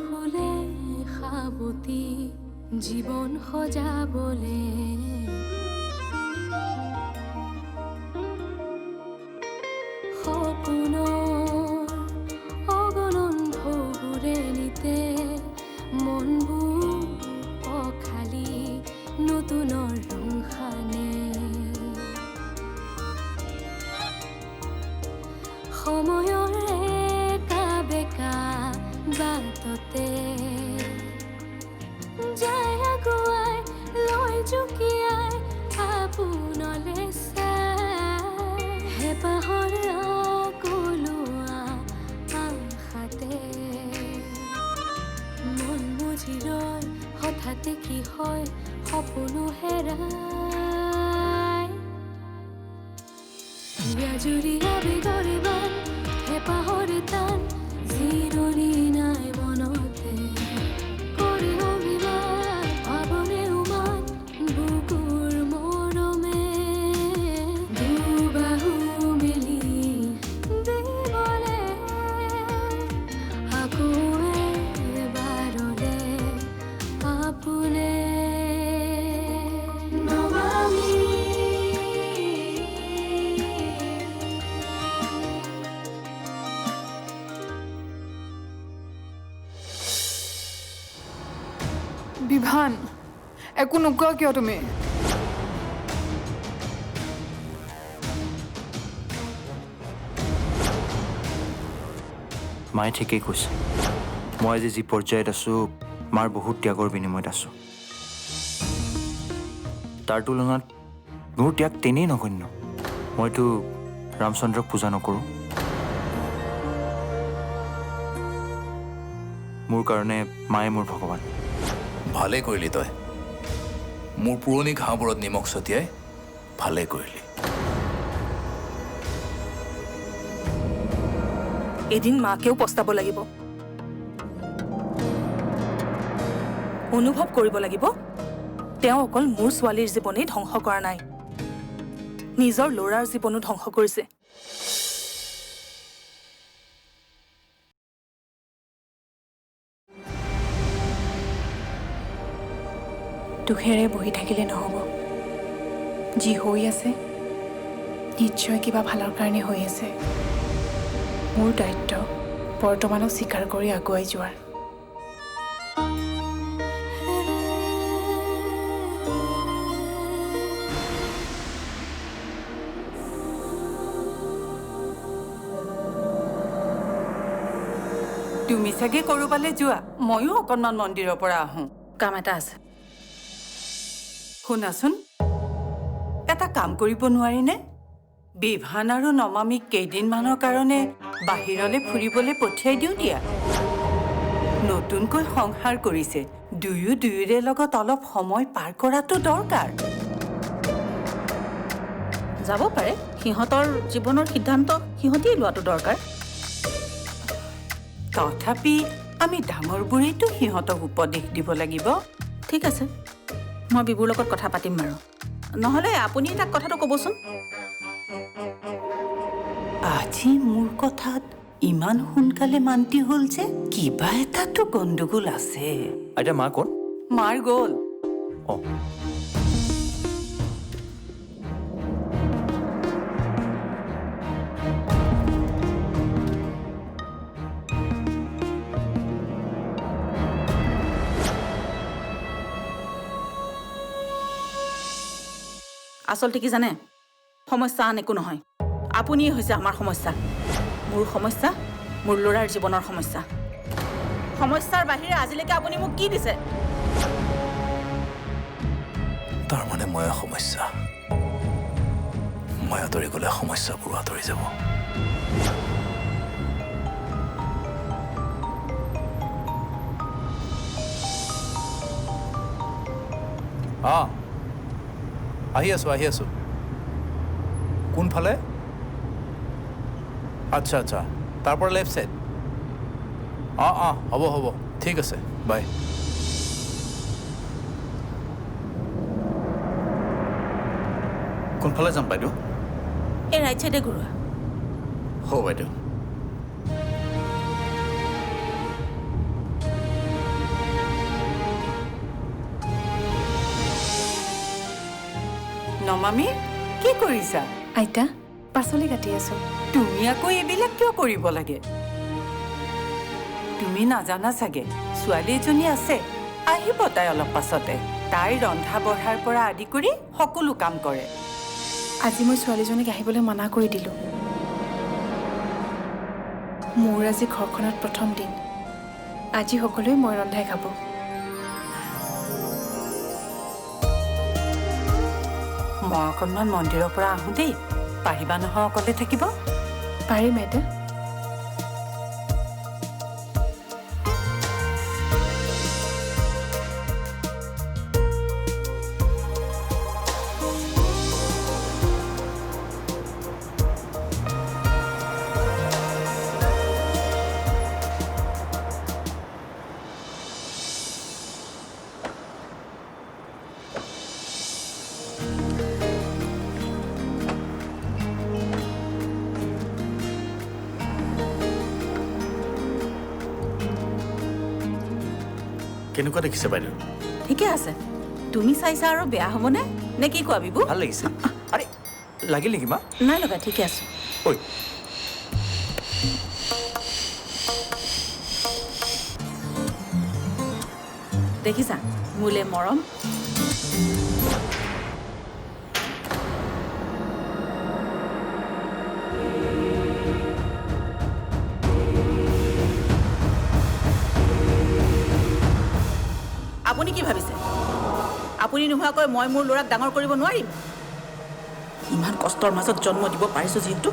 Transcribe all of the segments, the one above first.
ফুলে সাবতি জীৱন সজাবলে সপোনৰ অগণন ঢৌবোৰে নিতে মনবোৰ পখালি নতুনৰ ৰং সানে সময়ৰ একা বেকা বাটতে যায় আগুৱাই লৈ জুকিয়াই আপোনলে চাই হেঁপাহৰ আকলোৱা আশাতে মন বুজি ৰয় হঠাতে কি হয় সপোনো হেৰাই জুৰি আবেগৰে বান হেঁপাহৰে টান জিৰণি নাই মনতে কৰি অভিমান ভাৱনে উমান বুকুৰ মৰমে দুবাহু মেলি দিবলে আকৌ এবাৰলে আপোনে নমামি বিভান একো নোকোৱা কিয় তুমি মায়ে ঠিকেই কৈছে মই আজি যি পৰ্যায়ত আছোঁ মাৰ বহুত ত্যাগৰ বিনিময়ত আছোঁ তাৰ তুলনাত মোৰ ত্যাগ তেনেই নগণ্য মইতো ৰামচন্দ্ৰক পূজা নকৰোঁ মোৰ কাৰণে মায়ে মোৰ ভগৱান ভালে কৰিলি তই মোৰ পুৰণি ঘাঁহবোৰত নিমখ ছটিয়াই ভালে কৰিলি এদিন মাকেও পস্তাব লাগিব অনুভৱ কৰিব লাগিব তেওঁ অকল মোৰ ছোৱালীৰ জীৱনেই ধ্বংস কৰা নাই নিজৰ ল'ৰাৰ জীৱনো ধ্বংস কৰিছে দুখেৰে বহি থাকিলে নহ'ব যি হৈ আছে নিশ্চয় কিবা ভালৰ কাৰণে হৈ আছে মোৰ দায়িত্ব বৰ্তমানক স্বীকাৰ কৰি আগুৱাই যোৱাৰ তুমি চাগে কৰবালৈ যোৱা ময়ো অকণমান মন্দিৰৰ পৰা আহোঁ কাম এটা আছে শুনাচোন এটা কাম কৰিব নোৱাৰিনে বিভান আৰু নমামিক কেইদিনমানৰ কাৰণে বাহিৰলৈ ফুৰিবলৈ পঠিয়াই দিওঁ দিয়া নতুনকৈ সংসাৰ কৰিছে দুয়োৰে লগত অলপ সময় পাৰ কৰাটো দৰকাৰ যাব পাৰে সিহঁতৰ জীৱনৰ সিদ্ধান্ত সিহঁতেই লোৱাটো দৰকাৰ তথাপি আমি ডাঙৰবোৰেইতো সিহঁতক উপদেশ দিব লাগিব ঠিক আছে মই বিবুৰ লগত কথা পাতিম বাৰু নহ'লে আপুনি তাক কথাটো ক'বচোন আজি মোৰ কথাত ইমান সোনকালে মান্তি হ'ল যে কিবা এটাতো গণ্ডগোল আছে এতিয়া মা ক'ত মাৰ গ'ল অঁ আচলতে কি জানে সমস্যা আন একো নহয় আপুনিয়ে হৈছে আমাৰ সমস্যা মোৰ সমস্যা মোৰ ল'ৰাৰ জীৱনৰ সমস্যা সমস্যাৰ বাহিৰে আজিলৈকে আপুনি মোক কি দিছে তাৰমানে মই সমস্যা মই আঁতৰি গ'লে সমস্যাবোৰ আঁতৰি যাব আহি আছো কোনফালে আচ্ছা আচ্ছা তাৰ পৰা লেফ্ট ছাইড হ'ব ঠিক আছে বাই কোনফালে যাম বাইদেউ এই ৰাইট চাইডে ঘূৰোৱা হ'ব বাইদেউ নমামি কি কৰিছা? আইতা পাচলি কাটি আছো। তুমি আকৌ এইবিলাক কিয় কৰিব লাগে? তুমি নাজানা চাগে ছোৱালী এজনী আছে, আহিব তাই অলপ পাছতে। তাই ৰন্ধা বঢ়াৰ পৰা আদি কৰি সকলো কাম কৰে। আজি মই ছোৱালীজনীক আহিবলৈ মানা কৰি দিলোঁ। মোৰ আজি ঘৰখনত প্ৰথম দিন। আজি সকলোৱে মই ৰন্ধাই খাব। মই অকণমান মন্দিৰৰ পৰা আহোঁ দেই। পাৰিবা নহয় অকলে থাকিব? পাৰিম আইতা। কেনেকুৱা দেখিছে বাইদেউ? ঠিকে আছে। তুমি চাইছা আৰু বেয়া হ'বনে নে কি কোৱা বিবু? ভাল লাগিছে। আৰে লাগিল নেকি মা? নাই লগা, ঠিকে আছো। ঐ দেখিছা মোলে মৰম। আপুনি কি ভাবিছে আপুনি নোহোৱাকৈ মই মোৰ ল'ৰাক ডাঙৰ কৰিব নোৱাৰিম? ইমান কষ্টৰ মাজত জন্ম দিব পাৰিছোঁ যিহেতু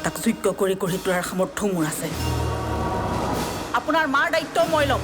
তাক যোগ্য কৰি গঢ়ি তোলাৰ সামৰ্থ্যও মোৰ আছে। আপোনাৰ মাৰ দায়িত্ব মই ল'ম।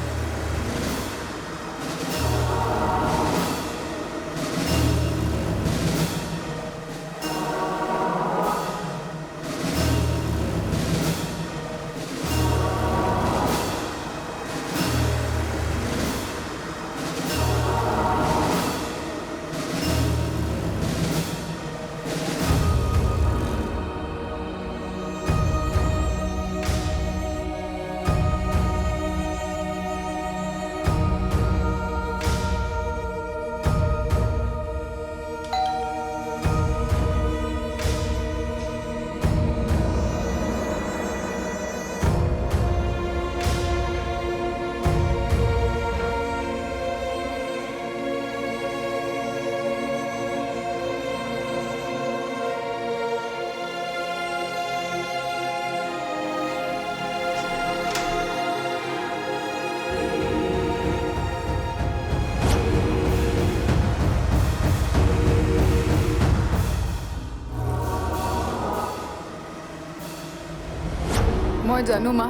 মই জানো মা,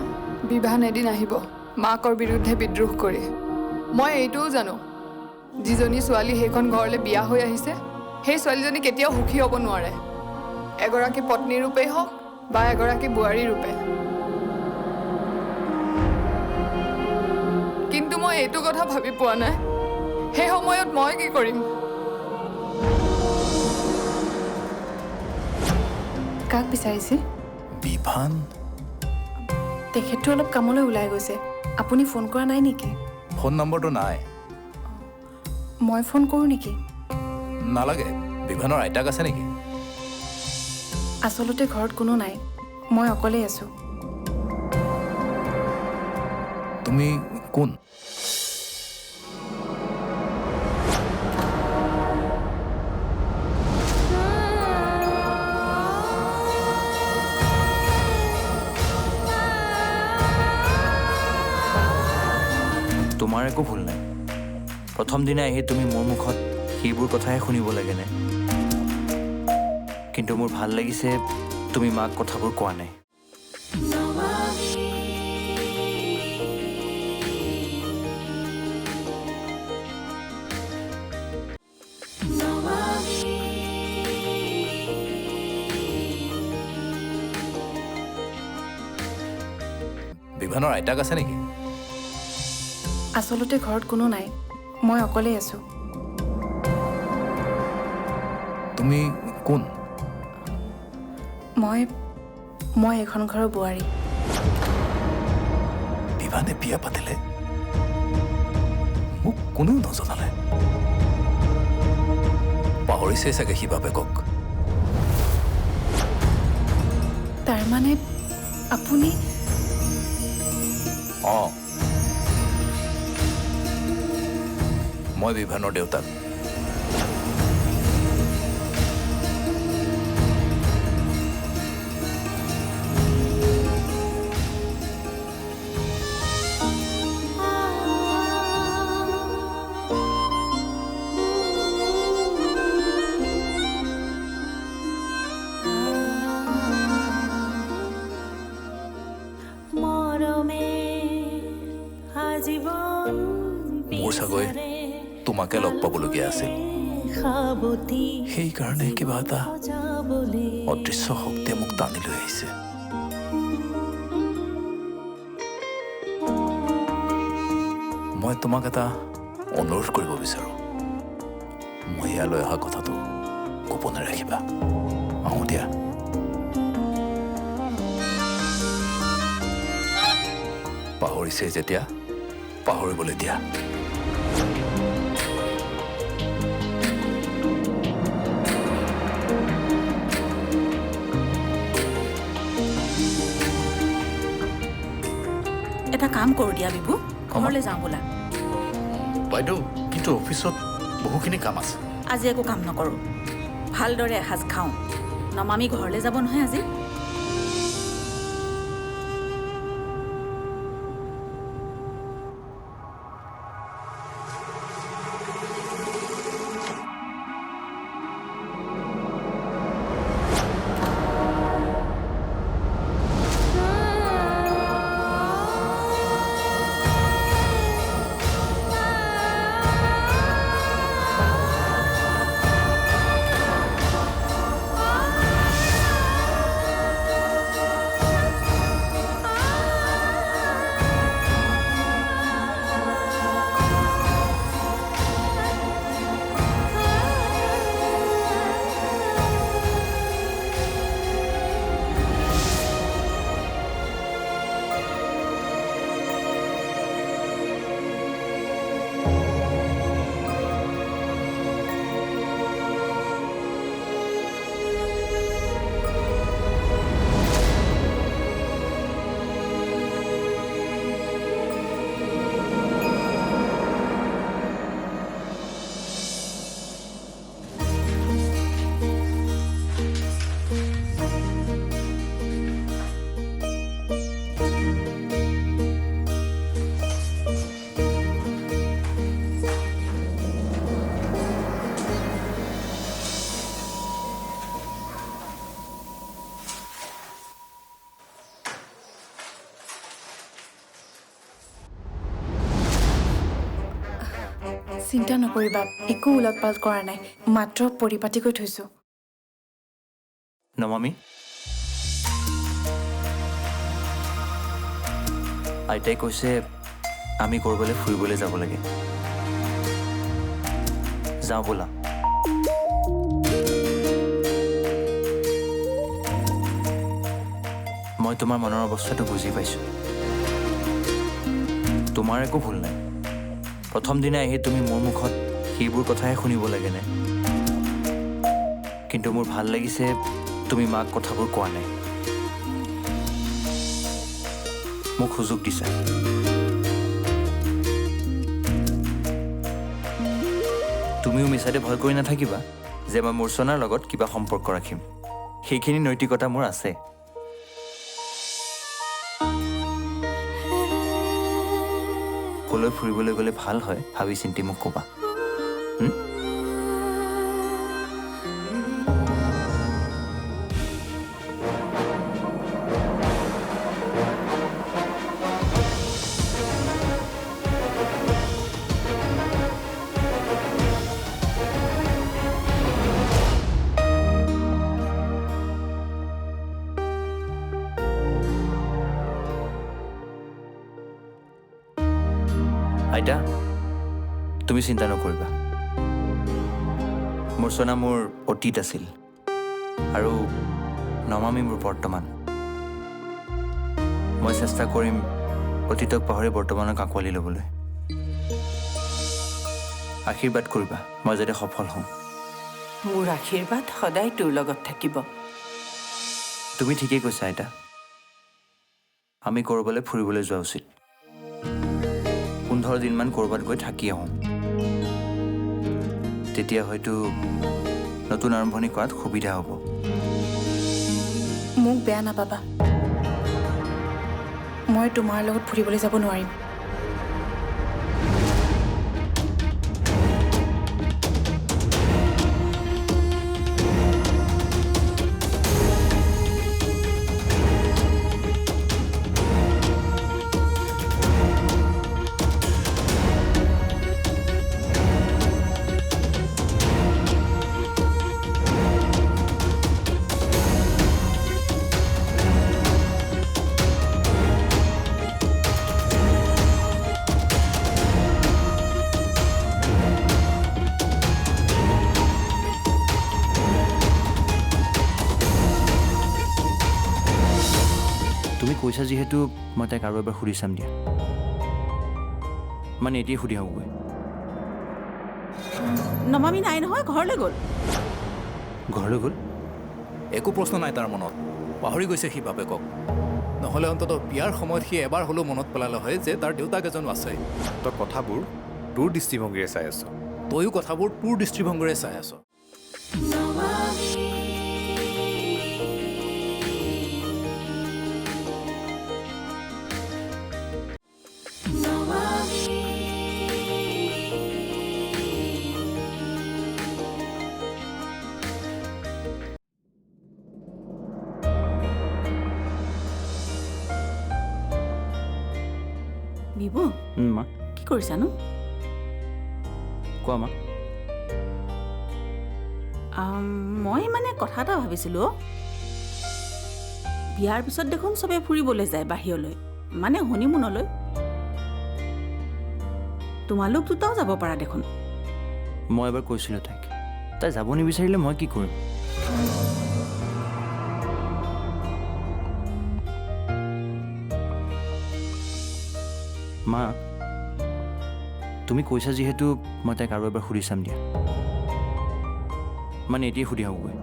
বিভান এদিন আহিব মাকৰ বিৰুদ্ধে বিদ্ৰোহ কৰি। মই এইটোও জানো যিজনী ছোৱালী সেইখন ঘৰলৈ বিয়া হৈ আহিছে সেই ছোৱালীজনী কেতিয়াও সুখী হ'ব নোৱাৰে, এগৰাকী পত্নী ৰূপেই হওক বা এগৰাকী বোৱাৰী ৰূপে। কিন্তু মই এইটো কথা ভাবি পোৱা নাই সেই সময়ত মই কি কৰিম। কাক বিচাৰিছে? বিভান? তেখেতটো অলপ কামলৈ ওলাই গৈছে। আপুনি ফোন কৰা নাই নেকি? ফোন নম্বৰটো নাই। মই ফোন কৰোঁ নেকি? নালাগে। বিভানৰ আইতাক আছে নেকি? আচলতে ঘৰত কোনো নাই, মই অকলেই আছোঁ। তুমি কোন? তোমাৰ একো ভুল নাই। প্ৰথম দিনা আহি তুমি মোৰ মুখত সেইবোৰ কথাহে শুনিব লাগেনে? কিন্তু মোৰ ভাল লাগিছে তুমি মাক কথাবোৰ কোৱা নাই। বিভানৰ আইতাক আছে নেকি? আচলতে ঘৰত কোনো নাই, মই অকলেই আছোঁ। তুমি কোন? মই এখন ঘৰৰ বোৱাৰী। বিভানে বিয়া পাতিলে? মোক কোনেও নজনালে। পাহৰিছে চাগে সি বাপেকক। তাৰমানে আপুনি অঁ, মই বিভানৰ দেউতাক। মোৰ চাগৈ তোমাকে লগ পাবলগীয়া আছিল। সেইকাৰণে কিবা এটা অদৃশ্য শক্তিয়ে মোক টানি লৈ আহিছে। মই তোমাক এটা অনুৰোধ কৰিব বিচাৰোঁ। মই ইয়ালৈ অহা কথাটো গোপনে ৰাখিবা। আহোঁ দিয়া। পাহৰিছে যেতিয়া পাহৰিবলৈ দিয়া। এটা কাম কৰোঁ দিয়া বিভু, ঘৰলৈ যাওঁ বোলা। বাইদেউ কিন্তু অফিচত বহুখিনি কাম আছে। আজি একো কাম নকৰোঁ, ভালদৰে এসাঁজ খাওঁ। নমামি ঘৰলৈ যাব নহয় আজি। চিন্তা নকৰিবা, একো ওলট পালট কৰা নাই, মাত্ৰ পৰিপাটিকৈ থৈছোঁ। নমামি, আইতাই কৈছে আমি ক'ৰবালৈ ফুৰিবলৈ যাব লাগে। যাওঁ ব'লা। মই তোমাৰ মনৰ অৱস্থাটো বুজি পাইছোঁ। তোমাৰ একো ভুল নাই। প্ৰথম দিনা আহি তুমি মোৰ মুখত সেইবোৰ কথাহে শুনিব লাগেনে? কিন্তু মোৰ ভাল লাগিছে তুমি মাক কথাবোৰ কোৱা নাই, মোক সুযোগ দিছা। তুমিও মিছাতে ভয় কৰি নাথাকিবা যে মই মূৰ্ছনাৰ লগত কিবা সম্পৰ্ক ৰাখিম। সেইখিনি নৈতিকতা মোৰ আছে। কলৈ ফুৰিবলৈ গ'লে ভাল হয় ভাবি চিন্তি মোক ক'বা। আইতা, তুমি চিন্তা নকৰিবা। মূৰ্ছনা মোৰ অতীত আছিল আৰু নমামি মোৰ বৰ্তমান। মই চেষ্টা কৰিম অতীতক পাহৰি বৰ্তমানক আঁকোৱালি ল'বলৈ। আশীৰ্বাদ কৰিবা মই যাতে সফল হওঁ। মোৰ আশীৰ্বাদ সদায় তোৰ লগত থাকিব। তুমি ঠিকেই কৈছা আইতা। আমি ক'ৰবালৈ ফুৰিবলৈ যোৱা উচিত। 15 দিনমান ক'ৰবাত গৈ থাকি আহোঁ। তেতিয়া হয়তো নতুন আৰম্ভণি কৰাত সুবিধা হ'ব। মোক বেয়া নাপাবা, মই তোমাৰ লগত ফুৰিবলৈ যাব নোৱাৰিম। তুমি কৈছা যিহেতু মই তাইক আৰু এবাৰ সুধি চাম দিয়া। মানে এতিয়াই সুধি আহোঁগৈ। নমামি নাই নহয়, ঘৰলৈ গ'ল। ঘৰলৈ গ'ল? একো প্ৰশ্ন নাই তাৰ মনত। পাহৰি গৈছে সি বাপেকক। নহ'লে অন্ততঃ বিয়াৰ সময়ত সি এবাৰ হ'লেও মনত পেলালে হয় যে তাৰ দেউতাক এজনো আছে। তই কথাবোৰ তোৰ দৃষ্টিভংগীৰে চাই আছ। তয়ো কথাবোৰ তোৰ দৃষ্টিভংগীৰে চাই আছ। বিবু, মা কি কৰিছানো? কোৱা মা। মই মানে কথা এটা ভাবিছিলোঁ। বিয়াৰ পিছত দেখোন চবে ফুৰিবলৈ যায় বাহিৰলৈ, মানে হনিমুনলৈ। তোমালোক দুটাও যাব পাৰা দেখোন। মই এবাৰ কৈছিলোঁ তাইক, তাই যাব নিবিচাৰিলে মই কি কৰিম? মা, তুমি কৈছা যিহেতু মই তাইক আৰু এবাৰ সুধি চাম দিয়া। মানে এতিয়াই সুধি আহোঁগৈ।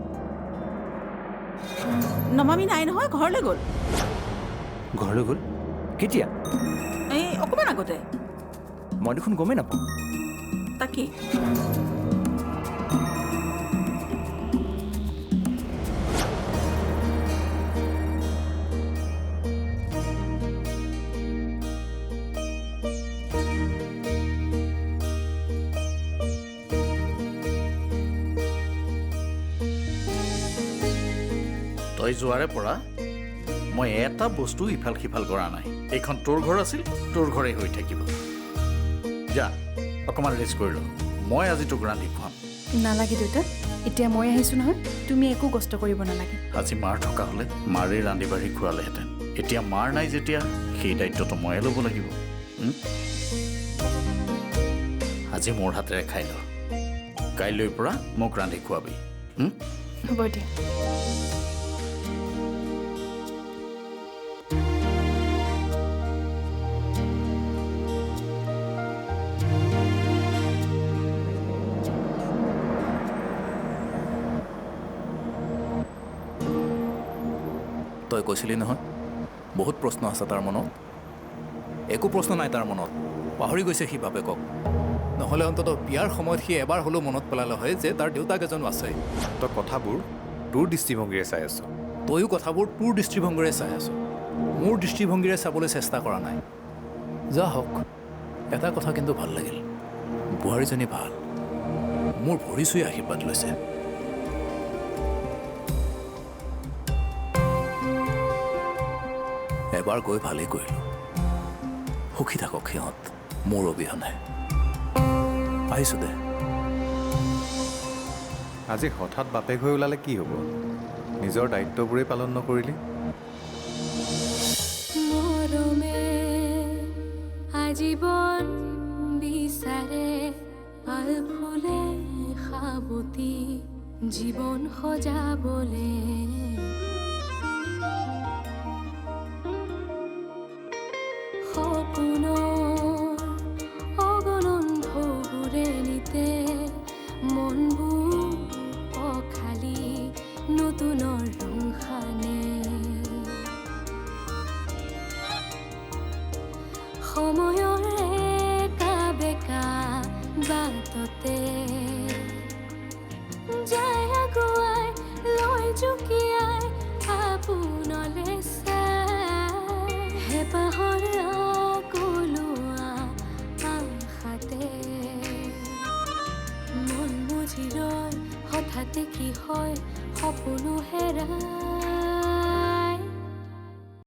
নমামি নাই নহয়, ঘৰলৈ গ'ল। ঘৰলৈ গ'ল? কেতিয়া? এই অকণমান আগতে। মই দেখোন গমেই নাপাওঁ। তাকেই। তই যোৱাৰে পৰা মই এটা বস্তু ইফাল সিফাল কৰা নাই। এইখন তোৰ ঘৰ আছিল, তোৰ ঘৰে হৈ থাকিব। যা অকণমান ৰেষ্ট কৰি ল, মই আজি তোক ৰান্ধি খুৱাম। নালাগে দেউতা, এতিয়া মই আহিছোঁ নহয়, তুমি একো কষ্ট কৰিব নালাগে। আজি মাৰ থকা হ'লে মাৰে ৰান্ধি বাঢ়ি খোৱালেহেঁতেন। এতিয়া মাৰ নাই যেতিয়া সেই দায়িত্বটো ময়ে ল'ব লাগিব। আজি মোৰ হাতেৰে খাই ল, কাইলৈৰ পৰা মোক ৰান্ধি খুৱাবি। হ'ব দিয়া। তই কৈছিলি নহয় বহুত প্ৰশ্ন আছে তাৰ মনত। একো প্ৰশ্ন নাই তাৰ মনত। পাহৰি গৈছে সি বাপেকক। নহ'লে অন্ততঃ বিয়াৰ সময়ত সি এবাৰ হ'লেও মনত পেলালে হয় যে তাৰ দেউতাক এজনো আছে। তই কথাবোৰ তোৰ দৃষ্টিভংগীৰে চাই আছ। তয়ো কথাবোৰ তোৰ দৃষ্টিভংগীৰে চাই আছ। মোৰ দৃষ্টিভংগীৰে চাবলৈ চেষ্টা কৰা নাই। যা হওক, এটা কথা কিন্তু ভাল লাগিল, বোৱাৰীজনী ভাল। মোৰ ভৰি চুই আশীৰ্বাদ লৈছে। এবাৰ গৈ ভালেই কৰিলোঁ। সুখী থাকক সিহঁত মোৰ অবিহনে। আহিছোঁ দে। আজি হঠাৎ বাপেক হৈ ওলালে কি হ'ব? নিজৰ দায়িত্ববোৰেই পালন নকৰিলি। মৰমে আজীৱন বিচাৰে পাল ফুলে সাবতি জীৱন সজাবলে। সপোনৰ অগণন ঢৌবোৰে নিতে মনবোৰ সময়ৰ একা বেকা বাটতে যায় আগুৱাই লৈ জুকিয়াই আপোনলে চাই হেঁপাহৰ আকলোৱা আশাতে মন বুজি ৰয় হঠাতে কি হয় সপোনো হেৰাই